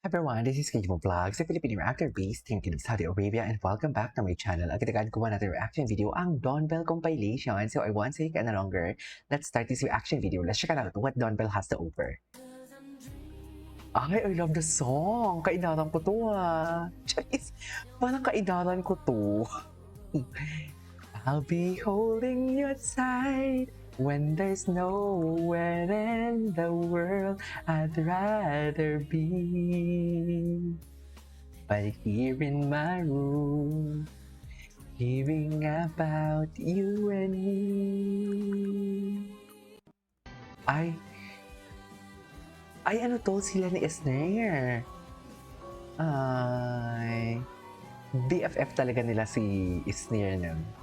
Everyone, this is Kimo Vlogs, a Filipino reactor based in Saudi Arabia, and welcome back to my channel. Agad-agad ko another reaction video ang Dawnbell compilation. So I won't take any longer. Let's start this reaction video. Let's check out what Dawnbell has to offer. I love the song. Kainaran ko to Charis, parang kainaran ko to. I'll be holding you tight when there's nowhere in the world I'd rather be. But here in my room, hearing about you and me. Ay ano to, sila ni Esner. Ay, BFF talaga nila si Esner nun.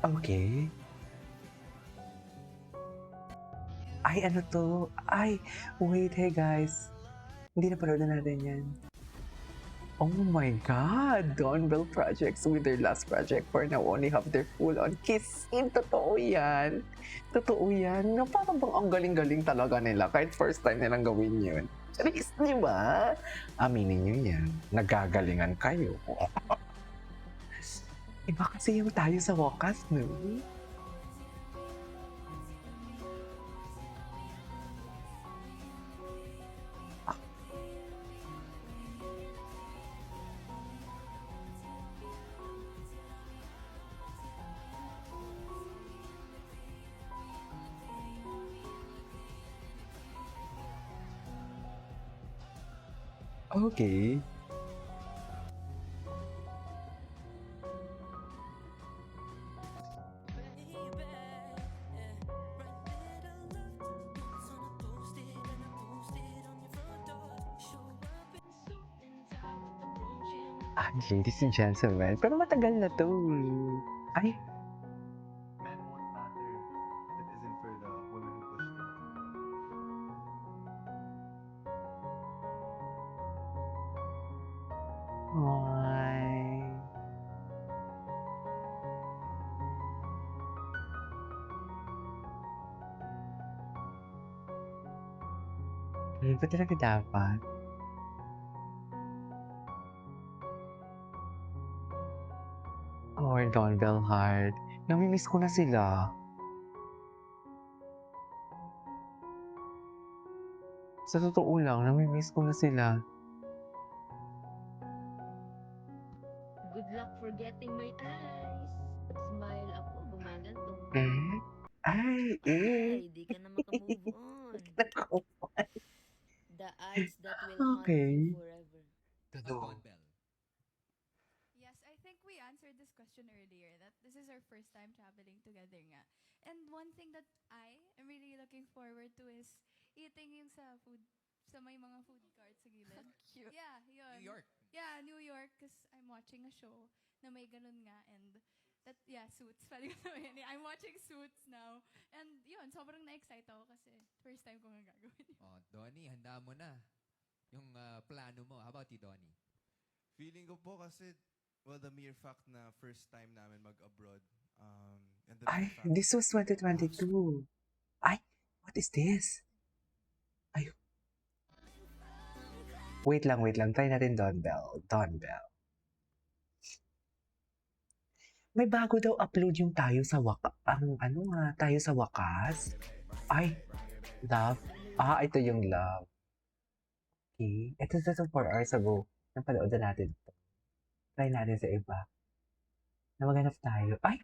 Okay. Ay, ano to? Ay, wait, hey guys. Hindi na panood na natin yan. Oh my God! Dawnbell Projects with their last project for now only have their full-on kissing. Totoo yan. Totoo yan. Na parang bang ang galing-galing talaga nila kahit first time nilang gawin yun. Charis, di ba? Aminin nyo yan. Nagagalingan kayo. Iba kasi yung tayo sa wakas, no? Okay. Ladies and gentlemen, pero matagal na to. Ay, Men won't matter if it isn't for the women who push them. ay. Hindi ba talaga dapat? Oh, Dawnbell Heart. Namimiss ko na sila. Sa totoo lang, namimiss ko na sila. Good luck for getting my eyes. Smile ako, gumaganto. Ay, Ay, di ka na makamove on. Nako. The eyes that will haunt Okay. you forever. Dawnbell. Yes, I think we answered this question earlier that this is our first time traveling together nga. And one thing that I am really looking forward to is eating yung sa food, sa may mga food carts sa gilid. Cute. Yeah, yun. New York. Yeah, New York, because I'm watching a show na may ganun nga. And that, yeah, Suits. Pwede ko sabihin. I'm watching Suits now. And yun, sobrang na-excite ako kasi first time ko nga gagawin yun. Oh, Donnie, handa mo na. Yung plano mo. How about you, Donnie? Feeling ko po kasi, well, the mere fact na first time namin mag-abroad, and the Ay, mere fact this was 2022. Ay, what is this? Ay. Wait lang. Try natin Dawnbell. May bago daw upload yung tayo sa tayo sa wakas. Ay, love. Ito yung love. Okay. Ito 4 hours ago. Napanood na natin ito. Try natin sa iba. Na maghanap tayo. Ay!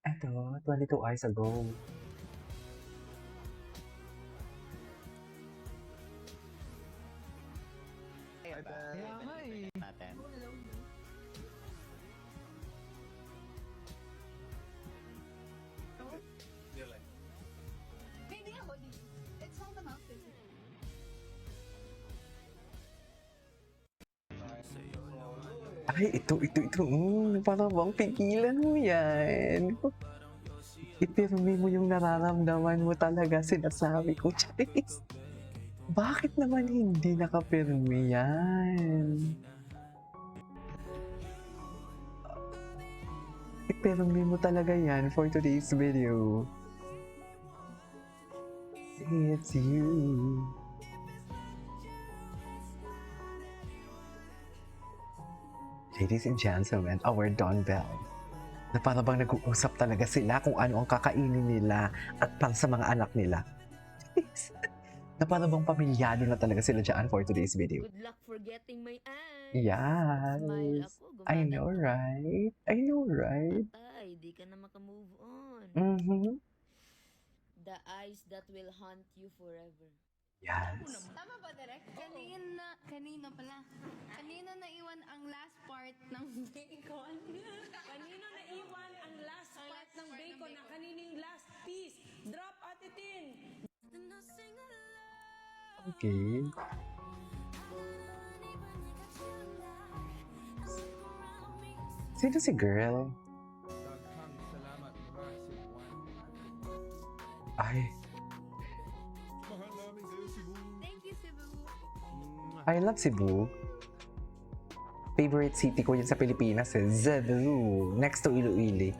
Ito, 22 hours ago. Hindi ako din. It's all about physical. Ay, ito. Parang bang pigilan mo yan. Ipirmi mo yung nararamdaman mo talaga, sinasabi ko, Charis. Bakit naman hindi nakapirmi yan? Ipirmi mo talaga yan for today's video. It's you. Ladies and gentlemen, our Don Bell. Na para bang nag-uusap talaga sila kung ano ang kakainin nila at para sa mga anak nila. Na para bang pamilyado na talaga sila dyan for today's video. Good luck for getting my eyes. Yes. Smile ako, I gumana know, ka. right? I know, right? Patay, di ka na makamove on. Mm-hmm. The eyes that will haunt you forever. Yes. Tama ba, Direk? Kanina naiwan ang last part ng bacon. Kanino naiwan ang last part ng bacon na kanining last piece? Drop at itin! Okay. Sino si girl? Daghang salamat ka si Juan. Ay, Mahal namin kayo si Boo. Thank you, Cebu. I love Cebu. Favorite city ko yun sa Pilipinas eh. Cebu. Next to Iloilo.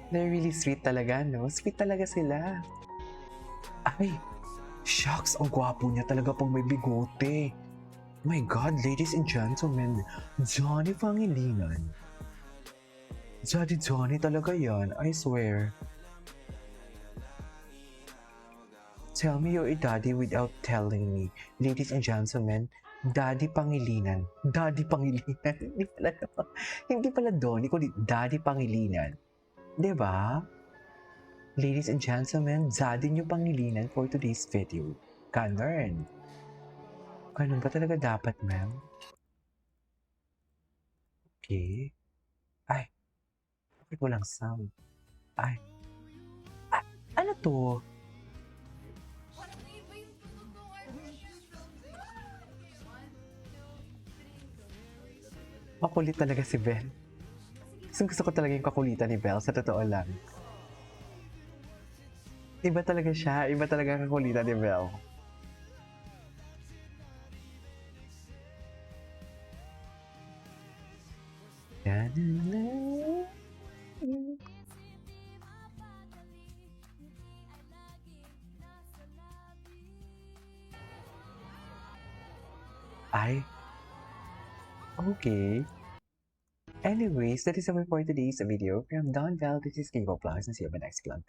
They're really sweet talaga, no? Sweet talaga sila. Ay, shucks, ang gwapo niya talaga pag may bigote. My God, ladies and gentlemen, Johnny Pangilinan. Johnny talaga yan, I swear. Tell me you're a daddy without telling me. Ladies and gentlemen, Daddy Pangilinan. Daddy Pangilinan. Hindi pala Donnie, kundi Daddy Pangilinan. Diba? Ladies and gentlemen, Daddy nyo Pangilinan for today's video. Ganon. Ganun ba talaga dapat, ma'am? Okay. Ay. Bakit walang sound? Ay. Ah, ano to? Parang iba yung tunog ng Makulit talaga si Belle. Gusto ko talaga yung kakulitan ni Belle, sa totoo lang. Iba talaga siya, iba talaga ang kakulitan ni Belle. Ay. Okay. Anyways, that is all for today's video. From Don Val, this is K-Pop Vlogs, and see you on my next vlog. Bye.